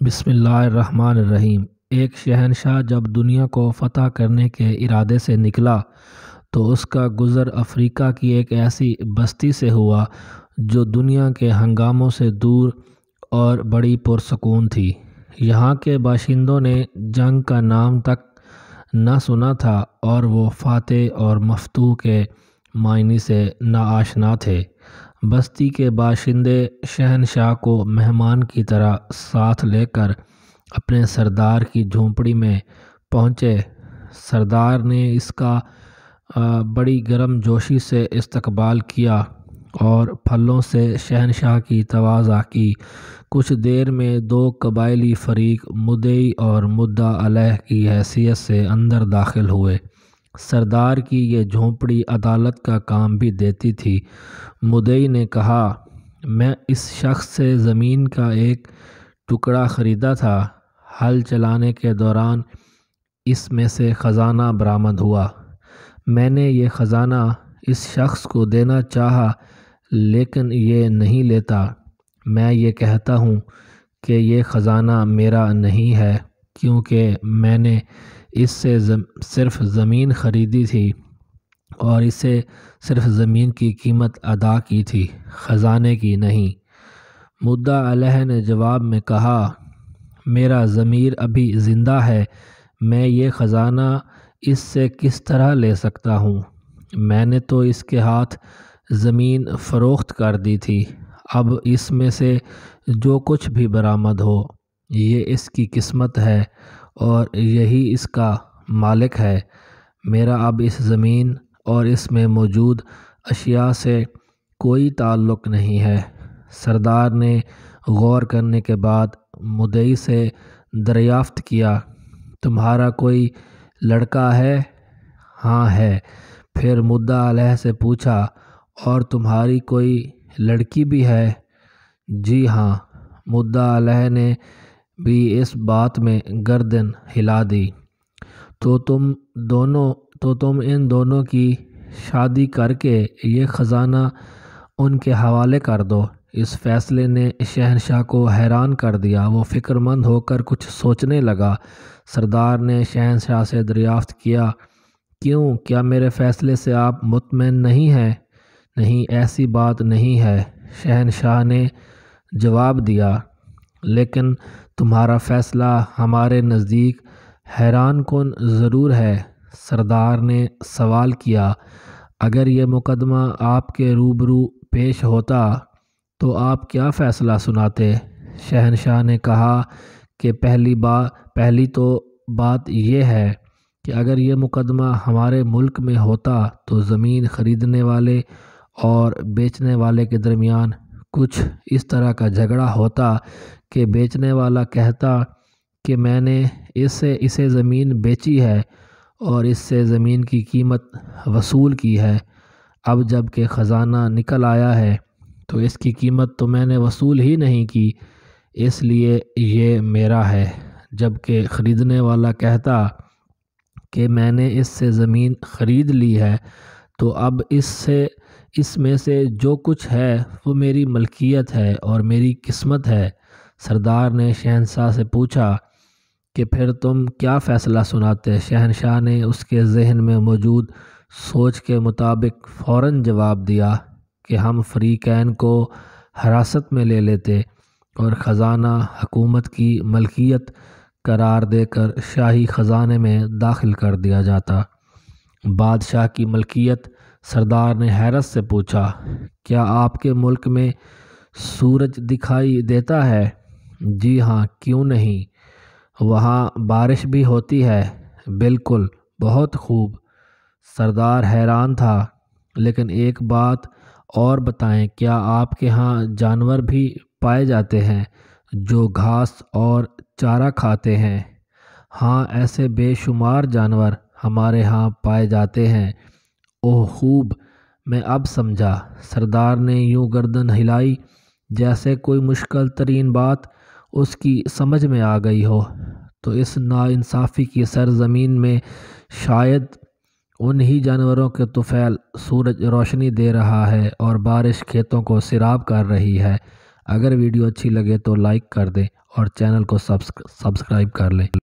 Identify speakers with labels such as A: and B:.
A: بسم اللہ الرحمن الرحیم۔ ایک شہنشاہ جب دنیا کو فتح کرنے کے ارادے سے نکلا تو اس کا گزر افریقہ کی ایک ایسی بستی سے ہوا جو دنیا کے ہنگاموں سے دور اور بڑی پرسکون تھی۔ یہاں کے باشندوں نے جنگ کا نام تک نہ سنا تھا اور وہ فاتح اور مفتوح کے معنی سے ناآشنا تھے۔ بستی کے باشندے شہنشاہ کو مہمان کی طرح ساتھ لے کر اپنے سردار کی جھونپڑی میں پہنچے۔ سردار نے اس کا بڑی گرم جوشی سے استقبال کیا اور پھلوں سے شہنشاہ کی تواضع کی۔ کچھ دیر میں دو قبائلی فریق مدعی اور مدعا علیہ کی حیثیت سے اندر داخل ہوئے۔ سردار کی یہ جھونپڑی عدالت کا کام بھی دیتی تھی۔ مدعی نے کہا، میں اس شخص سے زمین کا ایک ٹکڑا خریدا تھا۔ ہل چلانے کے دوران اس میں سے خزانہ برآمد ہوا۔ میں نے یہ خزانہ اس شخص کو دینا چاہا لیکن یہ نہیں لیتا۔ میں یہ کہتا ہوں کہ یہ خزانہ میرا نہیں ہے کیونکہ میں نے اس سے صرف زمین خریدی تھی اور اسے صرف زمین کی قیمت ادا کی تھی، خزانے کی نہیں۔ مدعا علیہ نے جواب میں کہا، میرا ضمیر ابھی زندہ ہے، میں یہ خزانہ اس سے کس طرح لے سکتا ہوں؟ میں نے تو اس کے ہاتھ زمین فروخت کر دی تھی۔ اب اس میں سے جو کچھ بھی برآمد ہو یہ اس کی قسمت ہے اور یہی اس کا مالک ہے۔ میرا اب اس زمین اور اس میں موجود اشیاء سے کوئی تعلق نہیں ہے۔ سردار نے غور کرنے کے بعد مدعی سے دریافت کیا، تمہارا کوئی لڑکا ہے؟ ہاں ہے۔ پھر مدعا علیہ سے پوچھا، اور تمہاری کوئی لڑکی بھی ہے؟ جی ہاں۔ مدعا علیہ نے بھی اس بات میں گردن ہلا دی۔ تو تم ان دونوں کی شادی کر کے یہ خزانہ ان کے حوالے کر دو۔ اس فیصلے نے شہنشاہ کو حیران کر دیا۔ وہ فکر مند ہو کر کچھ سوچنے لگا۔ سردار نے شہنشاہ سے دریافت کیا، کیوں؟ کیا میرے فیصلے سے آپ مطمئن نہیں ہیں؟ نہیں، ایسی بات نہیں ہے، شہنشاہ نے جواب دیا، لیکن تمہارا فیصلہ ہمارے نزدیک حیران کن ضرور ہے۔ سردار نے سوال کیا، اگر یہ مقدمہ آپ کے روبرو پیش ہوتا تو آپ کیا فیصلہ سناتے؟ شہنشاہ نے کہا کہ پہلی تو بات یہ ہے کہ اگر یہ مقدمہ ہمارے ملک میں ہوتا تو زمین خریدنے والے اور بیچنے والے کے درمیان کچھ اس طرح کا جھگڑا ہوتا کہ بیچنے والا کہتا کہ میں نے اسے زمین بیچی ہے اور اس سے زمین کی قیمت وصول کی ہے۔ اب جب کہ خزانہ نکل آیا ہے تو اس کی قیمت تو میں نے وصول ہی نہیں کی، اس لیے یہ میرا ہے۔ جبکہ خریدنے والا کہتا کہ میں نے اس سے زمین خرید لی ہے تو اب اس میں سے جو کچھ ہے وہ میری ملکیت ہے اور میری قسمت ہے۔ سردار نے شہنشاہ سے پوچھا کہ پھر تم کیا فیصلہ سناتے؟ شہنشاہ نے اس کے ذہن میں موجود سوچ کے مطابق فوراً جواب دیا کہ ہم فریقین کو حراست میں لے لیتے اور خزانہ حکومت کی ملکیت قرار دے کر شاہی خزانے میں داخل کر دیا جاتا۔ بادشاہ کی ملکیت؟ سردار نے حیرت سے پوچھا، کیا آپ کے ملک میں سورج دکھائی دیتا ہے؟ جی ہاں، کیوں نہیں؟ وہاں بارش بھی ہوتی ہے؟ بالکل، بہت خوب۔ سردار حیران تھا، لیکن ایک بات اور بتائیں، کیا آپ کے ہاں جانور بھی پائے جاتے ہیں جو گھاس اور چارہ کھاتے ہیں؟ ہاں، ایسے بے شمار جانور ہمارے ہاں پائے جاتے ہیں۔ اوہ خوب، میں اب سمجھا۔ سردار نے یوں گردن ہلائی جیسے کوئی مشکل ترین بات اس کی سمجھ میں آ گئی ہو۔ تو اس ناانصافی کی سرزمین میں شاید انہی جانوروں کے طفیل سورج روشنی دے رہا ہے اور بارش کھیتوں کو سیراب کر رہی ہے۔ اگر ویڈیو اچھی لگے تو لائک کر دیں اور چینل کو سبسکرائب کر لیں۔